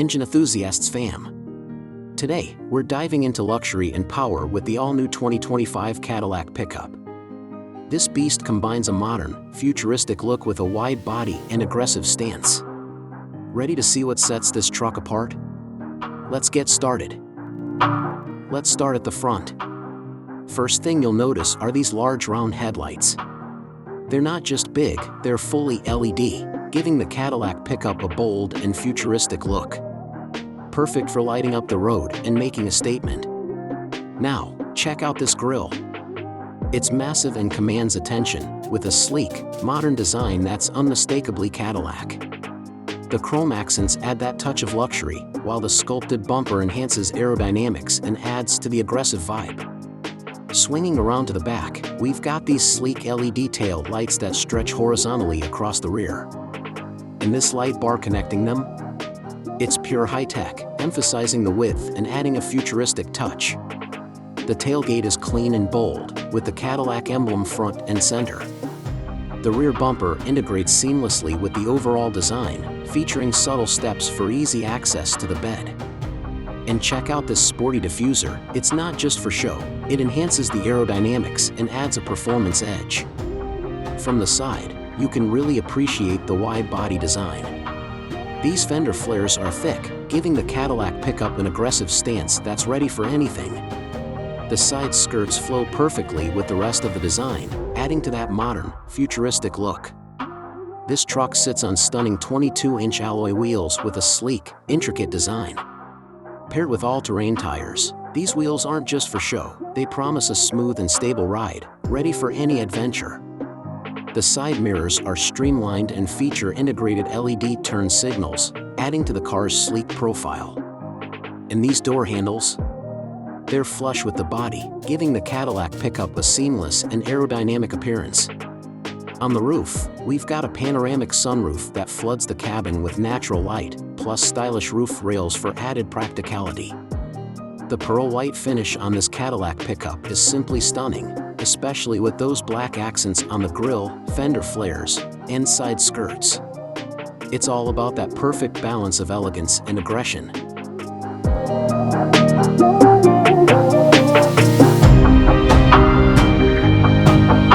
Enginethusiasts fam. Today, we're diving into luxury and power with the all-new 2025 Cadillac pickup. This beast combines a modern, futuristic look with a wide body and aggressive stance. Ready to see what sets this truck apart? Let's get started. Let's start at the front. First thing you'll notice are these large round headlights. They're not just big, they're fully LED, giving the Cadillac pickup a bold and futuristic look. Perfect for lighting up the road and making a statement. Now, check out this grille. It's massive and commands attention, with a sleek, modern design that's unmistakably Cadillac. The chrome accents add that touch of luxury, while the sculpted bumper enhances aerodynamics and adds to the aggressive vibe. Swinging around to the back, we've got these sleek LED tail lights that stretch horizontally across the rear. And this light bar connecting them? It's pure high-tech, emphasizing the width and adding a futuristic touch. The tailgate is clean and bold, with the Cadillac emblem front and center. The rear bumper integrates seamlessly with the overall design, featuring subtle steps for easy access to the bed. And check out this sporty diffuser. It's not just for show, it enhances the aerodynamics and adds a performance edge. From the side, you can really appreciate the wide body design. These fender flares are thick, giving the Cadillac pickup an aggressive stance that's ready for anything. The side skirts flow perfectly with the rest of the design, adding to that modern, futuristic look. This truck sits on stunning 22-inch alloy wheels with a sleek, intricate design. Paired with all-terrain tires, these wheels aren't just for show, they promise a smooth and stable ride, ready for any adventure. The side mirrors are streamlined and feature integrated LED turn signals, adding to the car's sleek profile. And these door handles? They're flush with the body, giving the Cadillac pickup a seamless and aerodynamic appearance. On the roof, we've got a panoramic sunroof that floods the cabin with natural light, plus stylish roof rails for added practicality. The pearl white finish on this Cadillac pickup is simply stunning, especially with those black accents on the grille, fender flares, and side skirts. It's all about that perfect balance of elegance and aggression.